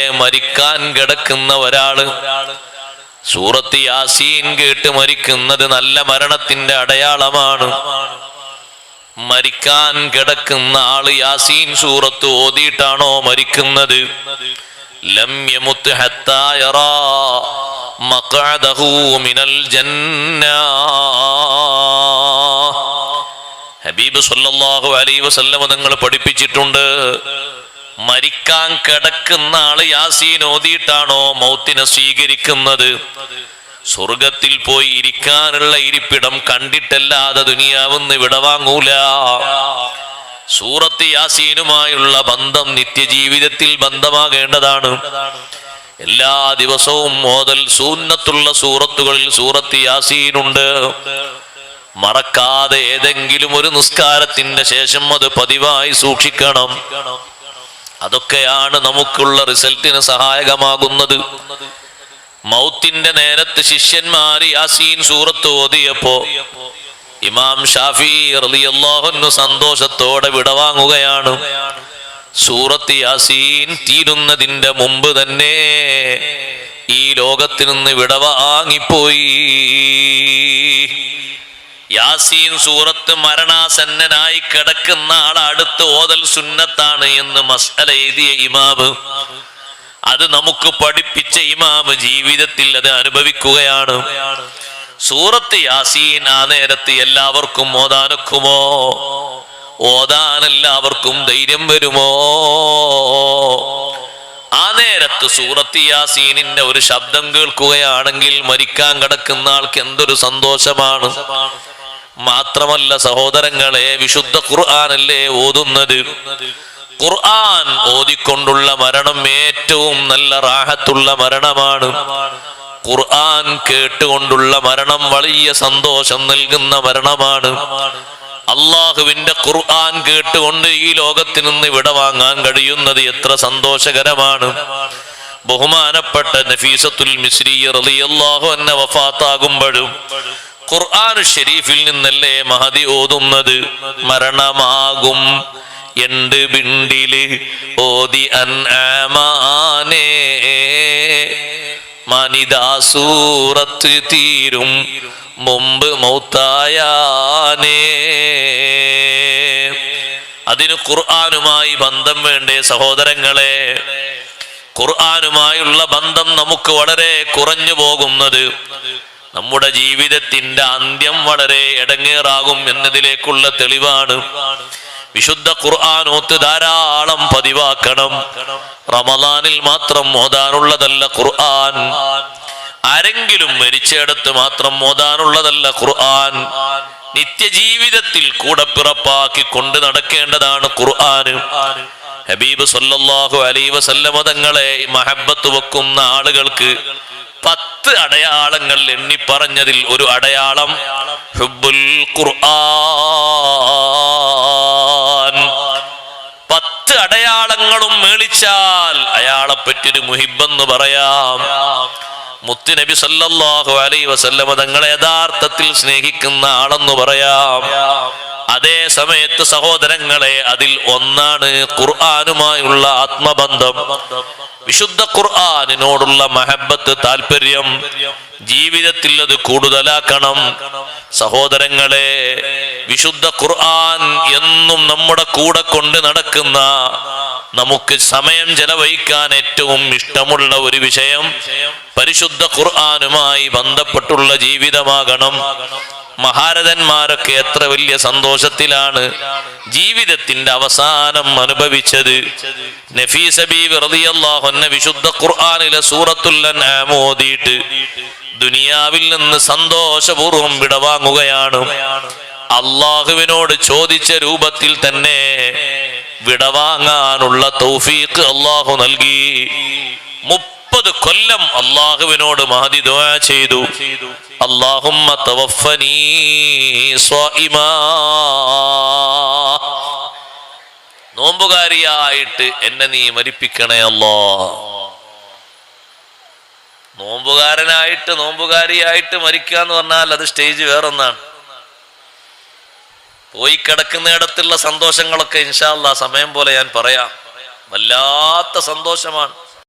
മരിക്കാൻ കിടക്കുന്ന ഒരാള് സൂറത്ത് യാസീൻ കേട്ട് മരിക്കുന്നത് നല്ല മരണത്തിന്റെ അടയാളമാണ്. മരിക്കാൻ കിടക്കുന്ന ആള് യാസീൻ സൂറത്ത് ഓതിയിട്ടാണോ മരിക്കുന്നത്? ലം യമുത് ഹത്താ യറാ മഖഅദഹു മിനൽ ജന്ന. ഹബീബ് സല്ലല്ലാഹു അലൈഹി വസല്ലം തങ്ങൾ പഠിപ്പിച്ചിട്ടുണ്ട്, മരിക്കാൻ കിടക്കുന്ന ആള് യാസീൻ ഓതിയിട്ടാണോ മൗത്തിനെ സ്വീകരിക്കുന്നത്, സ്വർഗത്തിൽ പോയി ഇരിക്കാനുള്ള ഇരിപ്പിടം കണ്ടിട്ടല്ലാതെ ദുനിയാവെന്ന് വിടവാങ്ങൂല. സൂറത്ത് യാസീനുമായുള്ള ബന്ധം നിത്യജീവിതത്തിൽ ബന്ധമാകേണ്ടതാണ്. എല്ലാ ദിവസവും ഓതൽ സുന്നത്തുള്ള സൂറത്തുകളിൽ സൂറത്ത് യാസീനുണ്ട്. മറക്കാതെ ഏതെങ്കിലും ഒരു നിസ്കാരത്തിന്റെ ശേഷം അത് പതിവായി സൂക്ഷിക്കണം. അതൊക്കെയാണ് നമുക്കുള്ള റിസൾട്ടിന് സഹായകമാകുന്നത്. മൗത്തിന്റെ നേരത്ത് ശിഷ്യന്മാര് യാസീൻ സൂറത്ത് ഓതിയപ്പോ ഇമാം ഷാഫി റളിയല്ലാഹു അൻഹു സന്തോഷത്തോടെ വിടവാങ്ങുകയാണ്. സൂറത്ത് യാസീൻ തീരുന്നതിന്റെ മുമ്പ് തന്നെ ഈ ലോകത്തിൽ നിന്ന് വിടവാങ്ങിപ്പോയി. യാസീൻ സൂറത്ത് മരണാസന്നനായി കിടക്കുന്ന ആൾ അടുത്ത് ഓതൽ സുന്നത്താണ് എന്ന് മസ്അല എഴുതിയ ഇമാമ്, അത് നമുക്ക് പഠിപ്പിച്ച ഇമാമ് ജീവിതത്തിൽ അത് അനുഭവിക്കുകയാണ്. സൂറത്ത് യാസീൻ ആ നേരത്ത് എല്ലാവർക്കും ഓതാനൊക്കുമോ? ഓതാൻ എല്ലാവർക്കും ധൈര്യം വരുമോ? ആ നേരത്ത് സൂറത്ത് യാസീനിന്റെ ഒരു ശബ്ദം കേൾക്കുകയാണെങ്കിൽ മരിക്കാൻ കിടക്കുന്ന ആൾക്ക് എന്തൊരു സന്തോഷമാണ്. മാത്രമല്ല സഹോദരങ്ങളെ, വിശുദ്ധ ഖുർആനല്ലേ ഓതുന്നത്. ഖുർആൻ ഓതിക്കൊണ്ടുള്ള മരണം ഏറ്റവും നല്ല റാഹത്തുള്ള മരണമാണ്. ഖുർആൻ കേട്ടുകൊണ്ടുള്ള മരണം വലിയ സന്തോഷം നൽകുന്ന മരണമാണ്. അള്ളാഹുവിന്റെ ഖുർആൻ കേട്ടുകൊണ്ട് ഈ ലോകത്തിൽ നിന്ന് വിടവാങ്ങാൻ കഴിയുന്നത് എത്ര സന്തോഷകരമാണ്. ബഹുമാനപ്പെട്ട നഫീസത്തുൽ മിസ്രിയ്യ റളിയല്ലാഹു അൻഹ വഫാത്താകുമ്പോഴും ഖുർആൻ ഷരീഫിൽ നിന്നല്ലേ മഹദി ഓതുന്നത്. മരണമാകും എണ്ട് ബിണ്ടില് ഓതി അൻആമാനേ, മനിദാസൂറത്ത് തീരും മുമ്പ് മൗത്തായാനേ. അതിന് ഖുർആനുമായി ബന്ധം വേണ്ടേ സഹോദരങ്ങളെ? ഖുർആനുമായുള്ള ബന്ധം നമുക്ക് വളരെ കുറഞ്ഞു പോകുന്നത് നമ്മുടെ ജീവിതത്തിന്റെ അന്ത്യം വളരെ ഇടങ്ങേറാകും എന്നതിലേക്കുള്ള തെളിവാണ്. വിശുദ്ധ ഖുർആൻ ഓത്ത് ധാരാളം പതിവാക്കണം. റമദാനിൽ മാത്രം ഓതാനുള്ളതല്ല ഖുർആൻ. ആരെങ്കിലും മരിച്ചയിടത്ത് മാത്രം ഓതാനുള്ളതല്ല ഖുർആൻ. നിത്യജീവിതത്തിൽ കൂടെ പിറപ്പാക്കി കൊണ്ട് നടക്കേണ്ടതാണ് ഖുർആൻ. ഹബീബ് സല്ലല്ലാഹു അലൈഹി വസല്ലം തങ്ങളെ മഹബ്ബത്ത് വെക്കുന്ന ആളുകൾക്ക് 10 അടയാളങ്ങൾ എണ്ണി പറഞ്ഞതിൽ ഒരു അടയാളം ഹുബ്ബുൽ ഖുർആൻ. 10 അടയാളങ്ങളും മേളിച്ചാൽ അയാളെ പറ്റിയൊരു മുഹിബ്ബെന്ന് പറയാം. മുത്തുനബി സല്ലല്ലാഹു അലൈഹി വസല്ലം തങ്ങളെ യഥാർത്ഥത്തിൽ സ്നേഹിക്കുന്ന ആളെന്ന് പറയാം. അതേ സമയത്ത് സഹോദരങ്ങളെ, അതിൽ ഒന്നാണ് ഖുർആനുമായുള്ള ആത്മബന്ധം. വിശുദ്ധ ഖുർആനിനോടുള്ള മഹബ്ബത്ത്, താല്പര്യം ജീവിതത്തിൽ അത് കൂടുതലാക്കണം. സഹോദരങ്ങളെ, വിശുദ്ധ ഖുർആൻ എന്നും നമ്മുടെ കൂടെ കൊണ്ട് നടക്കുന്ന, നമുക്ക് സമയം ചെലവഴിക്കാൻ ഏറ്റവും ഇഷ്ടമുള്ള ഒരു വിഷയം പരിശുദ്ധ ഖുർആനുമായി ബന്ധപ്പെട്ടുള്ള ജീവിതമാകണം. മഹാരഥന്മാരൊക്കെ എത്ര വലിയ സന്തോഷത്തിലാണ് ജീവിതത്തിന്റെ അവസാനം അനുഭവിച്ചത്. നഫീസ ബീവി റളിയല്ലാഹു അൻഹ വിശുദ്ധ ഖുർആനിലെ സൂറത്തുൽ അൻആം ഓതിയിട്ട് ദുനിയാവിൽ നിന്ന് സന്തോഷപൂർവ്വം വിടവാങ്ങുകയാണ്. അള്ളാഹുവിനോട് ചോദിച്ച രൂപത്തിൽ തന്നെ വിടവാങ്ങാനുള്ള തൗഫീഖ് അള്ളാഹു നൽകി. 30 കൊല്ലം അള്ളാഹുവിനോട് മഹദി ദുആ ചെയ്തു, അല്ലാഹുമ്മ തവഫനി സ്വാഇമാ, നോമ്പുകാരിയായിട്ട് എന്നെ നീ മരിപ്പിക്കണേ അല്ലാ. നോമ്പുകാരിയായിട്ട് മരിക്കുക എന്ന് പറഞ്ഞാൽ അത് സ്റ്റേജ് വേറൊന്നാണ്. പോയി കിടക്കുന്നിടത്തുള്ള സന്തോഷങ്ങളൊക്കെ ഇൻഷാ അല്ലാഹ് സമയം പോലെ ഞാൻ പറയാം. വല്ലാത്ത സന്തോഷമാണ്.